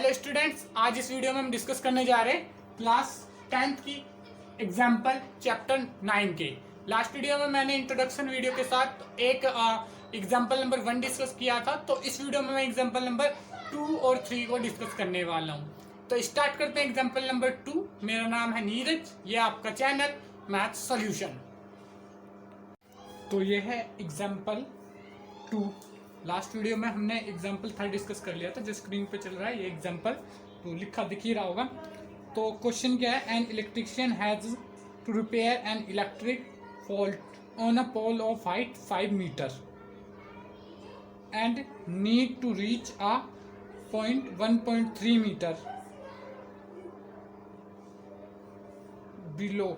Hello students, आज इस video में हम डिस्कस करने जा रहे हैं क्लास 10th की एग्जाम्पल चैप्टर 9 के। लास्ट वीडियो में मैंने इंट्रोडक्शन वीडियो के साथ एक एग्जाम्पल नंबर 1 डिस्कस किया था, तो इस वीडियो में मैं एग्जाम्पल नंबर 2 और 3 को डिस्कस करने वाला हूँ। तो स्टार्ट करते हैं एग्जाम्पल नंबर 2। मेरा नाम है नीरज, ये आपका चैनल मैथ सॉल्यूशन। तो ये है एग्जाम्पल 2। लास्ट वीडियो में हमने एग्जाम्पल 3 डिस्कस कर लिया था, जो स्क्रीन पे चल रहा है ये एग्जाम्पल तो लिखा दिख ही रहा होगा। तो क्वेश्चन क्या है, an electrician has to repair an electric fault on a pole of height 5 metre and need to reach a point 1.3 metre below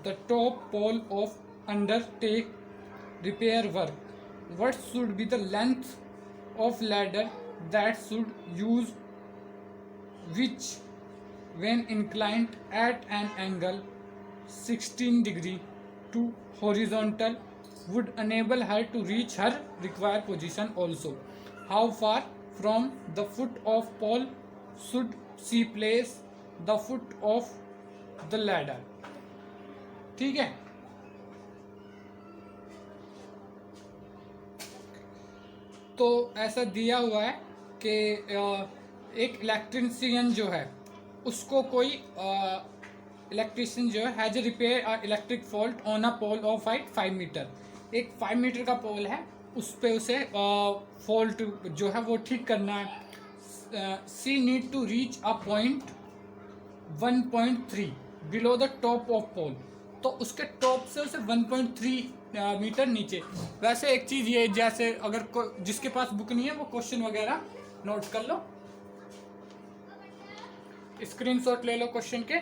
the top pole of undertake repair work. What should be the length of ladder that should use which when inclined at an angle 16 degree to horizontal would enable her to reach her required position also? How far from the foot of pole should she place the foot of the ladder? ठीक है। तो ऐसा दिया हुआ है कि एक electrician जो है उसको कोई इलेक्ट्रीशियन जो है has repair electric fault on a pole of height 5 metre. एक 5 मीटर का पोल है, उस पे उसे फॉल्ट जो है वो ठीक करना है। She need to reach a point 1.3 below the top of pole. तो उसके टॉप से उसे 1.3 मीटर नीचे। वैसे एक चीज ये, जैसे अगर जिसके पास बुक नहीं है वो क्वेश्चन वगैरह नोट कर लो, स्क्रीनशॉट ले लो क्वेश्चन के,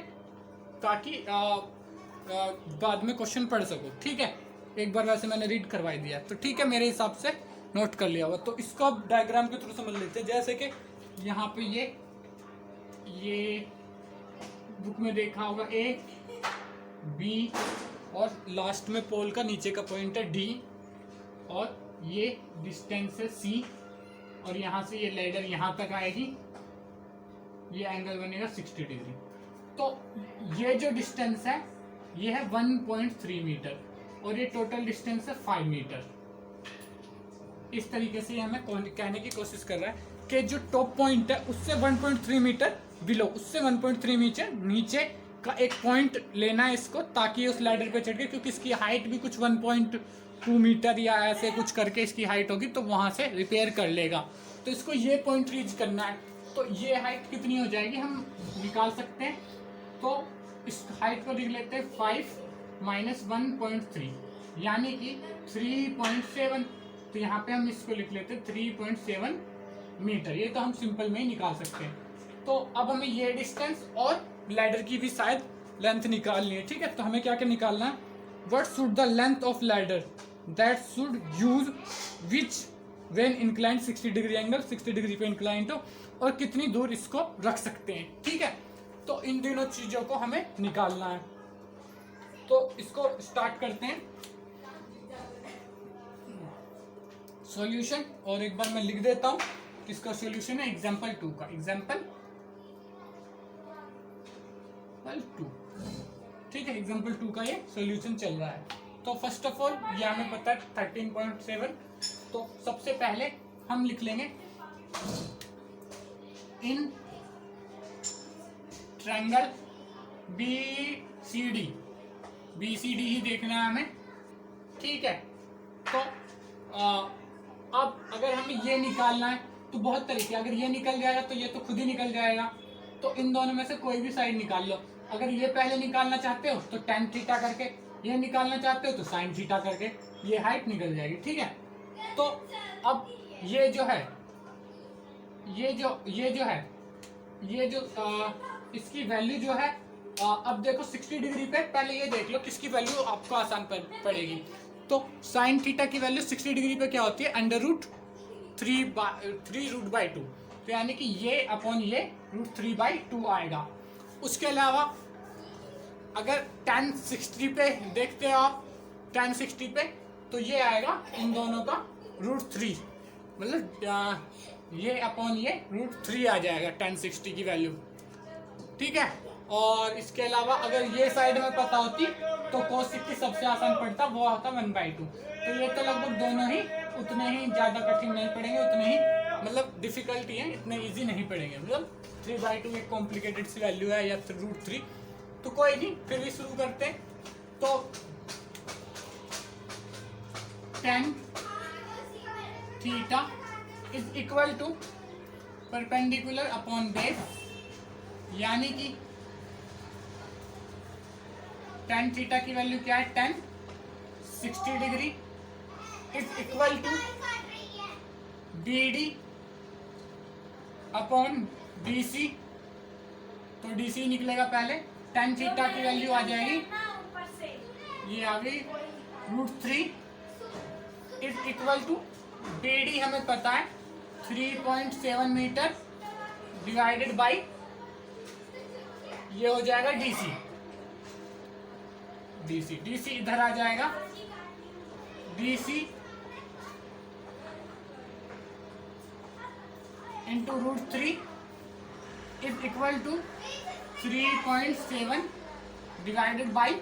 ताकि बाद में क्वेश्चन पढ़ सको। ठीक है, एक बार वैसे मैंने रीड करवा दिया तो ठीक है, मेरे हिसाब से नोट कर लिया हुआ। तो इसको अब डायग्राम के थ्रू समझ लेते हैं। जैसे कि यहाँ पे ये बुक में देखा होगा ए बी और लास्ट में पोल का नीचे का पॉइंट है डी, और ये डिस्टेंस है सी, और यहाँ से ये लैडर यहाँ तक आएगी, ये एंगल बनेगा 60 डिग्री। तो ये जो डिस्टेंस है ये है 1.3 मीटर और ये टोटल डिस्टेंस है 5 मीटर। इस तरीके से हमें कहने की कोशिश कर रहा है कि जो टॉप पॉइंट है उससे 1.3 मीटर बिलो, उससे 1.3 मीटर नीचे का एक पॉइंट लेना है इसको, ताकि उस लैडर पे चढ़ के, क्योंकि इसकी हाइट भी कुछ 1.2 मीटर या ऐसे कुछ करके इसकी हाइट होगी, तो वहां से रिपेयर कर लेगा। तो इसको ये पॉइंट रीच करना है। तो ये हाइट कितनी हो जाएगी हम निकाल सकते हैं। तो इस हाइट को लिख लेते हैं 5 माइनस 1.3 यानी कि 3.7। तो यहाँ पे हम इसको लिख लेते हैं 3.7 मीटर। ये तो हम सिंपल में ही निकाल सकते हैं। तो अब हमें ये डिस्टेंस और लैडर की भी शायद लेंथ निकालनी है। ठीक है, तो हमें क्या क्या निकालना है, what should the length of ladder that should use which when inclined 60 degree angle 60 degree पे इंक्लाइंड हो, और कितनी दूर इसको रख सकते हैं। ठीक है, तो इन दोनों चीजों को हमें निकालना है। तो इसको स्टार्ट करते हैं सॉल्यूशन, और एक बार मैं लिख देता हूं किसका सॉल्यूशन है, एग्जांपल 2 का। एग्जांपल 2, ठीक है, एग्जांपल 2 का ये सॉल्यूशन चल रहा है। तो फर्स्ट ऑफ ऑल ये हमें पता है 13.7। तो सबसे पहले हम लिख लेंगे इन ट्रायंगल BCD ही देखना है हमें। ठीक है, तो अब अगर हमें ये निकालना है तो बहुत तरीके, अगर ये निकल जाएगा तो ये तो खुद ही निकल जाएगा। तो इन दोनों में से कोई भी साइड निकाल लो। अगर ये पहले निकालना चाहते हो तो tan थीटा करके, ये निकालना चाहते हो तो sin थीटा करके, ये हाइट निकल जाएगी। ठीक है, तो अब ये जो है इसकी वैल्यू जो है, अब देखो 60 डिग्री पे, पहले ये देख लो किसकी वैल्यू आपको आसान पड़ेगी। तो sin थीटा की वैल्यू 60 डिग्री पे क्या होती है, √3/2। तो यानी कि ये अपॉन ये √3/2 आएगा। उसके अलावा अगर tan 60 पे देखते हो आप, tan 60 पे, तो ये आएगा इन दोनों का √3, मतलब ये अपॉन ये √3 आ जाएगा tan 60 की वैल्यू, ठीक है। और इसके अलावा अगर ये साइड में पता होती तो cos 60 सबसे आसान पड़ता, वो आता 1/2। तो ये तो लगभग दोनों ही उतने ही ज़्यादा कठिन नहीं पड़ेंगे, उतने ही मतलब डिफिकल्टी है, इतने इजी नहीं पड़ेंगे। मतलब 3/2 एक कॉम्प्लिकेटेड सी वैल्यू है या √3, तो कोई नहीं, फिर भी शुरू करते हैं। तो tan theta is equal to perpendicular upon base, यानी कि tan थीटा की वैल्यू क्या है, tan 60 degree is equal to BD upon BC। तो DC निकलेगा पहले, tan थीटा की वैल्यू आ जाएगी, ये आ गई √3 इज इक्वल टू BD हमें पता है 3.7 मीटर डिवाइडेड बाई ये हो जाएगा DC इधर आ जाएगा, DC into √3 is equal to 3.7 divided by,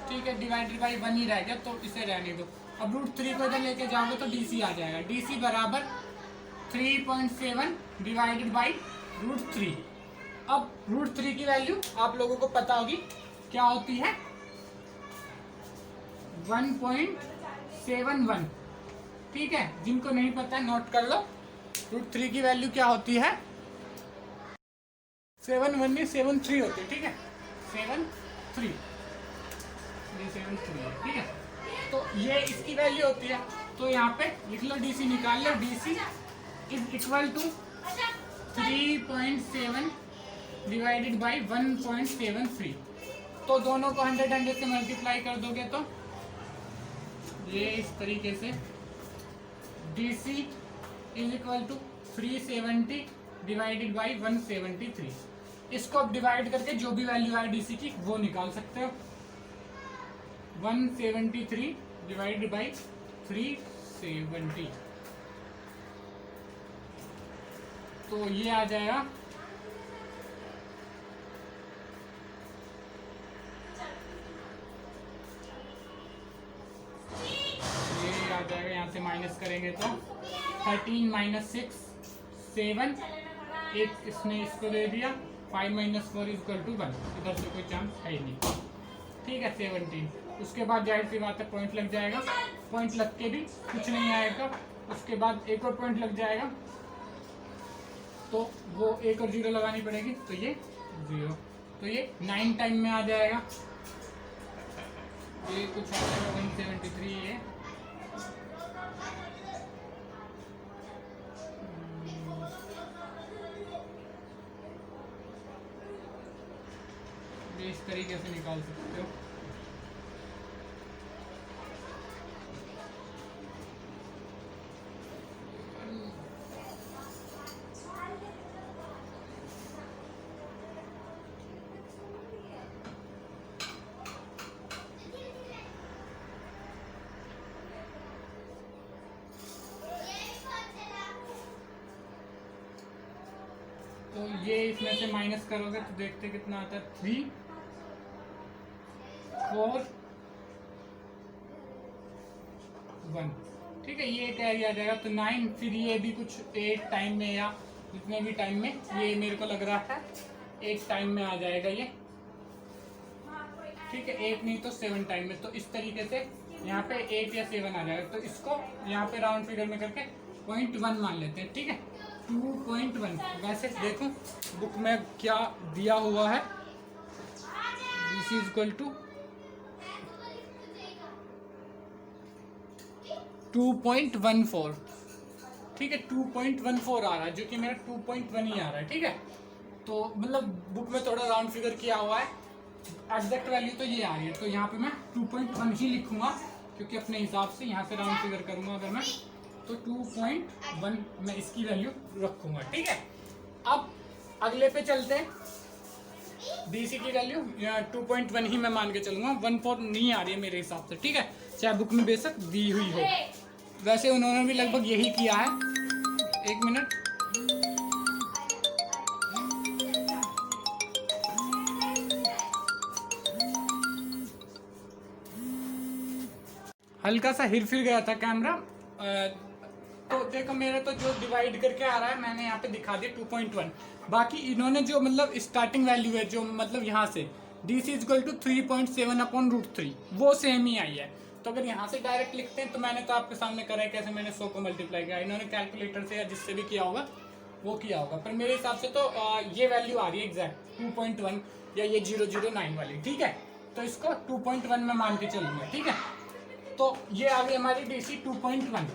ठीक है, डिवाइडेड बाई 1 ही रह गया तो इसे रहने दो। अब √3 को इधर लेके जाओगे तो DC आ जाएगा, DC बराबर 3.7 डिवाइडेड बाई √3। अब √3 की वैल्यू आप लोगों को पता होगी क्या होती है, 1.71, ठीक है। जिनको नहीं पता है नोट कर लो, √3 की वैल्यू क्या होती है, 7.173 होती है, ठीक है, 7.3, ये 7.3 है, ठीक है। तो ये इसकी वैल्यू होती है, तो यहाँ पे लिख लो, DC निकाल लो, DC is equal to 3.7 divided by 1.73। तो दोनों को 100 से मल्टीप्लाई कर दोगे तो ये इस तरीके से DC is equal to 370 divided by 173। इसको अब डिवाइड करके जो भी वैल्यू है DC की वो निकाल सकते हो, 173 डिवाइडेड बाई 370, तो ये आ जाएगा यहाँ से माइनस करेंगे तो 13 - 6 7, एक इसने इसको दे दिया, 5 - 4 = 1, इधर से कोई चांस है ही नहीं, ठीक है, 17। उसके बाद जाहिर सी बात है पॉइंट लग जाएगा, पॉइंट लग के भी कुछ नहीं आएगा, उसके बाद एक और पॉइंट लग जाएगा, तो वो एक और 0 लगानी पड़ेगी, तो ये 0, तो ये 9 टाइम में आ जाएगा, ये कुछ आ जाएगा 173, ये इस तरीके से निकाल सकते हो। तो ये इसमें से माइनस करोगे तो देखते कितना आता है, 3 4 1, ठीक है, ये कैरी आ जाएगा, तो 9, फिर ये भी कुछ 8 टाइम में या जितने भी टाइम में, ये मेरे को लग रहा है 8 टाइम में आ जाएगा ये, ठीक है, 8 नहीं तो 7 टाइम में, तो इस तरीके से यहाँ पे 8 या 7 आ जाएगा, तो इसको यहाँ पे राउंड फिगर में करके 0.1 मान लेते हैं, ठीक है, 2.1। वैसे देखो बुक में क्या दिया हुआ है, दिस इज इक्वल टू 2.14, ठीक है, 2.14 आ रहा है, जो कि मेरा 2.1 ही आ रहा है, ठीक है। तो मतलब बुक में थोड़ा राउंड फिगर किया हुआ है, एग्जैक्ट वैल्यू तो ये आ रही है, तो यहाँ पे मैं 2.1 ही लिखूंगा, क्योंकि अपने हिसाब से यहाँ से राउंड फिगर करूंगा अगर मैं, तो 2.1 मैं इसकी वैल्यू रखूंगा, ठीक है। अब अगले पे चलते हैं, DC की वैल्यू 2.1 ही मैं मान के चलूंगा, 1.4 नहीं आ रही है मेरे हिसाब से, ठीक है, चाहे बुक में बेशक दी हुई हो। वैसे उन्होंने भी लगभग यही किया है। एक मिनट, हल्का सा हिर फिर गया था कैमरा। तो देखो मेरा तो जो डिवाइड करके आ रहा है मैंने यहाँ पे दिखा दिया 2.1। बाकी इन्होंने जो मतलब स्टार्टिंग वैल्यू है जो मतलब यहाँ से डी सी इजक्वल टू 3.7/√3 वो सेम ही आई है। तो अगर यहाँ से डायरेक्ट लिखते हैं तो मैंने तो आपके सामने करा है कैसे मैंने 100 को मल्टीप्लाई किया, इन्होंने कैलकुलेटर से या जिससे भी किया होगा वो किया होगा। पर मेरे हिसाब से तो ये वैल्यू आ रही है एग्जैक्ट 2.1 या ये 009 वाली, ठीक है। तो इसको 2.1 में मान के चलूंगा, ठीक है। तो ये आ गई हमारी डीसी 2.1,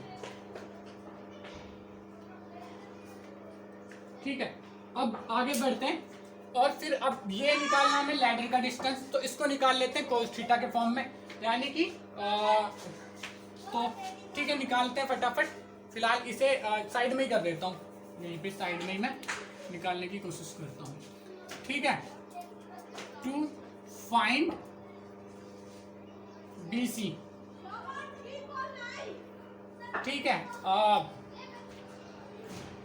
ठीक है। अब आगे बढ़ते हैं और फिर अब ये निकालना हमें लैडर का डिस्टेंस, तो इसको निकाल लेते हैं कोस थीटा के फॉर्म में, यानी कि तो ठीक है निकालते हैं फटाफट। फिलहाल इसे साइड में ही कर देता हूँ, यहीं पे साइड में ही मैं निकालने की कोशिश करता हूँ, ठीक है। टू फाइंड डीसी, ठीक है।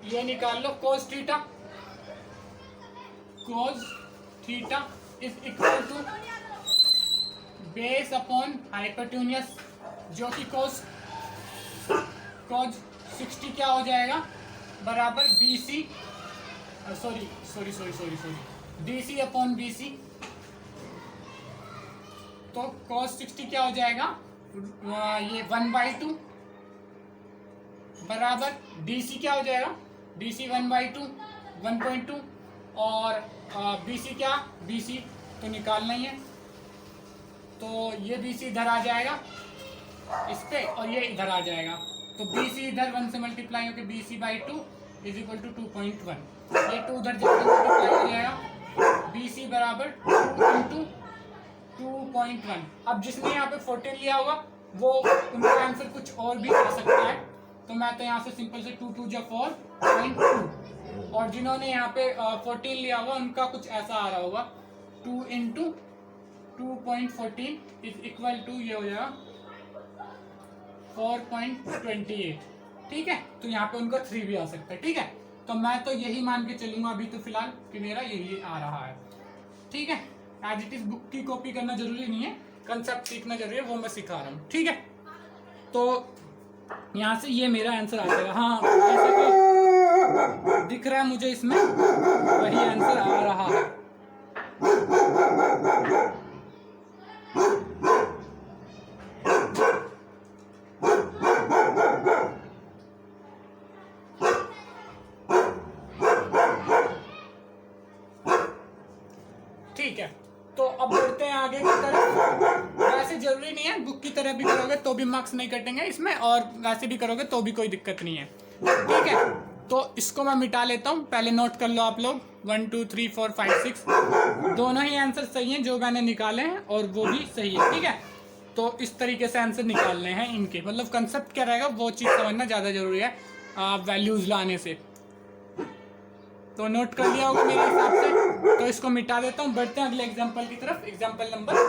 ये निकाल लो cos theta, cos theta is equal to base upon hypotenuse, जो कि कोस 60 क्या हो जाएगा बराबर BC sorry DC upon BC। तो कोस 60 क्या हो जाएगा ये 1/2 बराबर DC क्या हो जाएगा DC 1/2 1.2 और BC क्या BC तो निकालना ही है। तो ये BC इधर आ जाएगा इस पे और ये इधर आ जाएगा, तो BC इधर 1 से मल्टीप्लाई होकर BC/2 इज इक्वल टू 2.1, ये 2 उधर जाकर मल्टीप्लाई हो जाएगा, BC बराबर 2 इंटू 2.1। अब जिसने यहाँ पे 14 लिया होगा वो उनका आंसर कुछ और भी आ सकता है, तो मैं तो यहाँ से सिंपल से 2 2 4.2, और जिन्होंने यहाँ पे 14 लिया होगा उनका कुछ ऐसा आ रहा होगा 2 इंटू 2.14 इज इक्वल टू ये हो जाएगा 4.28, ठीक है। तो यहाँ पे उनका 3 भी आ सकता है, ठीक है। तो मैं तो यही मान के चलूंगा अभी तो फिलहाल कि मेरा यही आ रहा है, ठीक है। एज इट इज बुक की कॉपी करना जरूरी नहीं है, कंसेप्ट सीखना जरूरी है, वो मैं सिखा रहा हूँ, ठीक है। तो यहाँ से ये मेरा आंसर आ जाएगा। हाँ ऐसे तो दिख रहा है मुझे इसमें वही आंसर आ रहा है। ठीक है, तो अब बढ़ते हैं आगे की तरफ। वैसे जरूरी नहीं है, बुक की तरह भी करोगे तो भी मार्क्स नहीं कटेंगे इसमें, और वैसे भी करोगे तो भी कोई दिक्कत नहीं है, ठीक है। तो इसको मैं मिटा लेता हूँ, पहले नोट कर लो आप लोग 1 2 3 4 5 6 दोनों ही आंसर सही हैं जो मैंने निकाले हैं और वो भी सही है, ठीक है। तो इस तरीके से आंसर निकालने हैं इनके, मतलब कंसेप्ट क्या रहेगा वो चीज़ समझना ज़्यादा जरूरी है वैल्यूज लाने से। तो नोट कर लिया होगा मेरे हिसाब से, तो इसको मिटा देता हूँ। बढ़ते हैं अगले एग्जांपल की तरफ, एग्जांपल नंबर 5।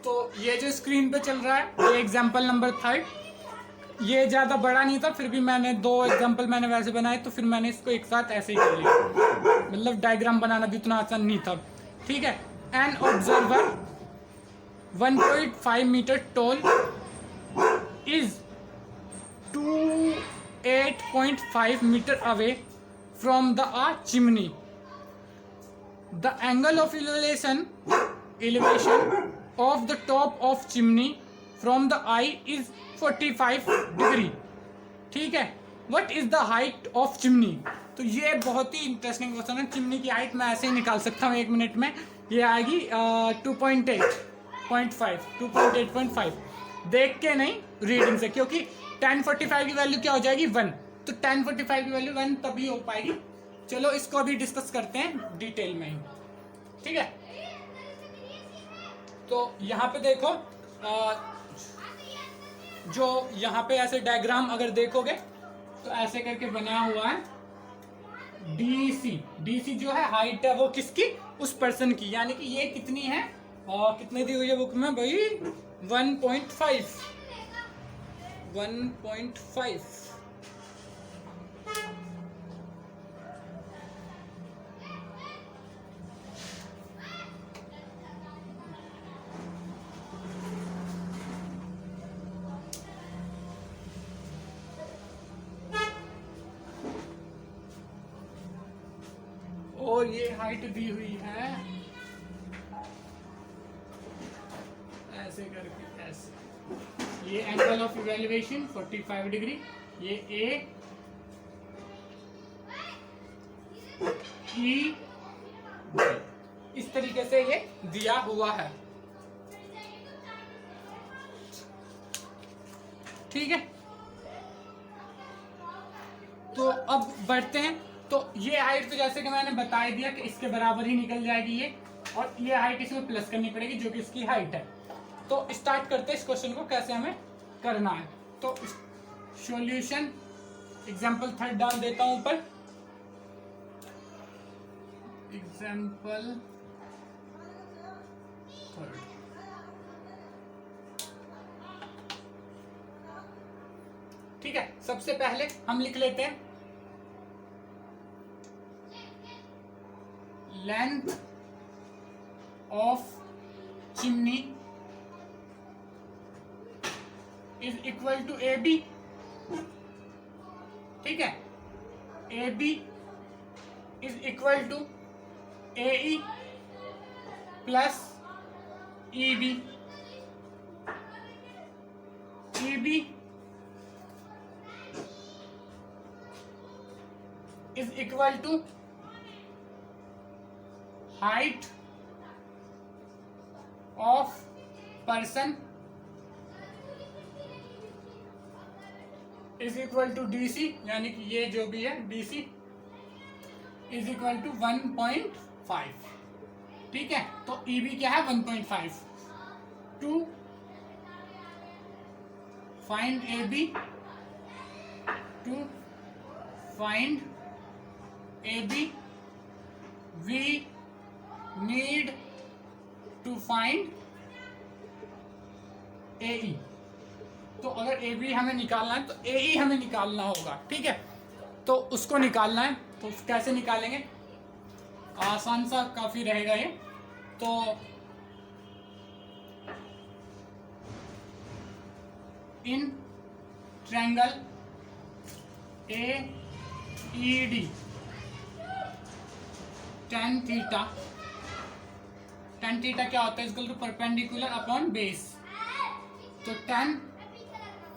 तो ये जो स्क्रीन पे चल रहा है ये एग्जांपल नंबर 5, ये ज़्यादा बड़ा नहीं था, फिर भी मैंने 2 एग्जांपल मैंने वैसे बनाए तो फिर मैंने इसको एक साथ ऐसे ही कर लिया, मतलब डायग्राम बनाना भी उतना आसान नहीं था, ठीक है। An observer 1.5 metre tall is 8.5 metre away from the chimney. The angle of elevation of the top of chimney from the eye is 45 degree, ठीक है। What is the height of chimney? तो ये बहुत ही इंटरेस्टिंग क्वेश्चन है। Chimney की height मैं ऐसे ही निकाल सकता हूँ 1 मिनट में, ये आएगी 2.8.5 देख के नहीं रीडिंग से, क्योंकि 1045 की वैल्यू क्या हो जाएगी 1, तो 1045 की वैल्यू 1 तभी हो पाएगी। चलो इसको अभी डिस्कस करते हैं डिटेल में ही, ठीक है। तो यहाँ पे देखो जो यहाँ पे ऐसे डायग्राम अगर देखोगे तो ऐसे करके बना हुआ है डीसी। डीसी जो है हाइट है वो किसकी, उस पर्सन की, यानी कि ये कितनी है और कितनी दी हुई है बुक में भाई, 1.5। 1.5। और ये हाइट दी हुई है ऐसे करके, ऐसे। ये एंगल ऑफ इवेल्युएशन 45 डिग्री, ये ए ई, इस तरीके से ये दिया हुआ है। ठीक है, तो अब बढ़ते हैं। तो ये हाइट तो जैसे कि मैंने बता ही दिया कि इसके बराबर ही निकल जाएगी ये, और ये हाइट इसमें प्लस करनी पड़ेगी जो कि इसकी हाइट है। तो स्टार्ट करते हैं इस क्वेश्चन को कैसे हमें करना है। तो सॉल्यूशन एग्जांपल थर्ड डाल देता हूं ऊपर। एग्जांपल थर्ड, ठीक है। सबसे पहले हम लिख लेते हैं length of chimney is equal to A B. ठीक है, A B is equal to A E plus E B. E B is equal to height of person is equal to DC, यानी कि ये जो भी है डीसी इज इक्वल टू 1.5। ठीक है, तो ई बी क्या है 1.5। To find A B, to find A B we need to find A E. तो अगर ए बी हमें निकालना है तो ए ई हमें निकालना होगा। ठीक है, तो उसको निकालना है, तो कैसे निकालेंगे, आसान सा काफी रहेगा ये। तो in triangle A E D tan theta, tan theta क्या होता है, equal to perpendicular upon base. तो tan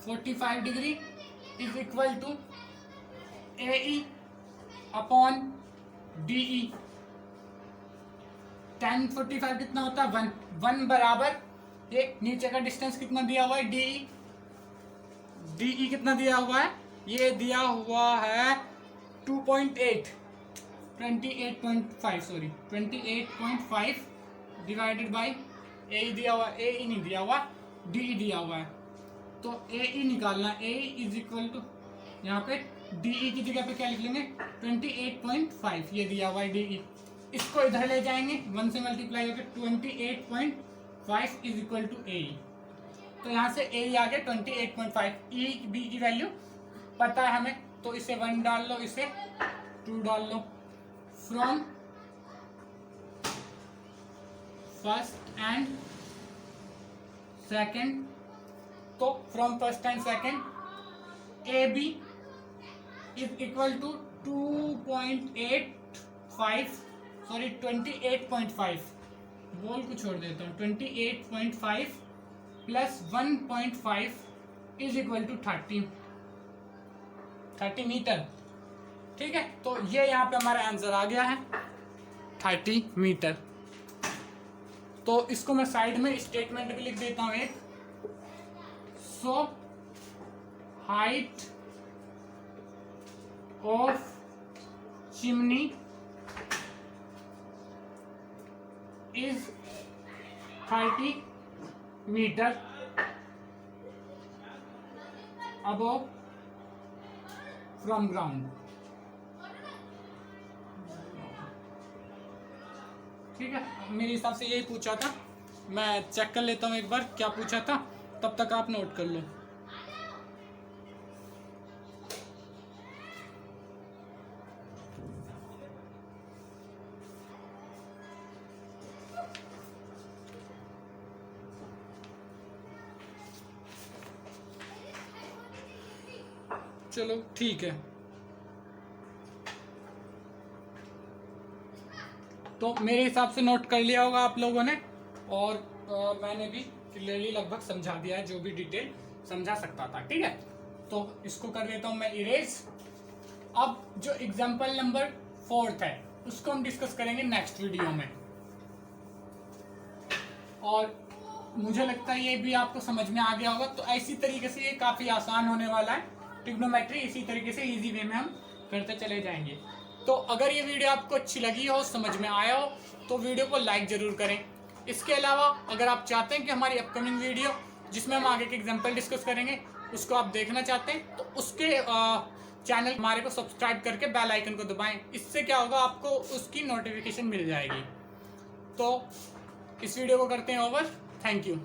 45 degree is equal to A E upon D E. tan 45 कितना होता है 1, 1 बराबर ये नीचे का डिस्टेंस कितना दिया हुआ है डी ई। डी ई कितना दिया हुआ है, ये दिया हुआ है 2.8, 28.5 सॉरी 28.5 डिवाइडेड बाई ए दिया हुआ, ए ई नहीं दिया हुआ, डी ई दिया हुआ है। तो ए ई निकालना, ए इज इक्वल टू यहाँ पे डी ई की जगह पे क्या लिख लेंगे 28.5, ये दिया हुआ है डी ई। इसको इधर ले जाएंगे 1 से मल्टीप्लाई होकर 28.5 is equal to A E. तो यहाँ से ए ई आ गया 28.5, ई बी की वैल्यू पता है हमें, तो इसे 1 डाल लो, इसे 2 डाल लो। फ्रॉम फर्स्ट एंड सेकेंड, तो from first and second a B is equal to 2.85 sorry 28.5, बोल को छोड़ देता हूँ, 28.5 plus 1.5 is equal to 30 metre. ठीक है, तो ये यहाँ पे हमारा आंसर आ गया है 30 मीटर। तो इसको मैं साइड में स्टेटमेंट भी लिख देता हूँ एक। So height of chimney is 30 metre above from ground. ठीक है, मेरे हिसाब से यही पूछा था। मैं चेक कर लेता हूँ एक बार क्या पूछा था, तब तक आप नोट कर लो। चलो ठीक है, तो मेरे हिसाब से नोट कर लिया होगा आप लोगों ने, और मैंने भी क्लियरली लगभग समझा दिया है जो भी डिटेल समझा सकता था। ठीक है, तो इसको कर लेता हूं मैं इरेज। अब जो एग्जांपल नंबर 4 है उसको हम डिस्कस करेंगे नेक्स्ट वीडियो में, और मुझे लगता है ये भी आपको समझ में आ गया होगा। तो ऐसी तरीके से ये काफ़ी आसान होने वाला है ट्रिग्नोमेट्री, इसी तरीके से इजी वे में हम करते चले जाएंगे। तो अगर ये वीडियो आपको अच्छी लगी हो, समझ में आया हो, तो वीडियो को लाइक ज़रूर करें। इसके अलावा अगर आप चाहते हैं कि हमारी अपकमिंग वीडियो जिसमें हम आगे के एग्जाम्पल डिस्कस करेंगे उसको आप देखना चाहते हैं, तो उसके चैनल हमारे को सब्सक्राइब करके बेल आइकन को दबाएं। इससे क्या होगा, आपको उसकी नोटिफिकेशन मिल जाएगी। तो इस वीडियो को करते हैं ओवर। Thank you.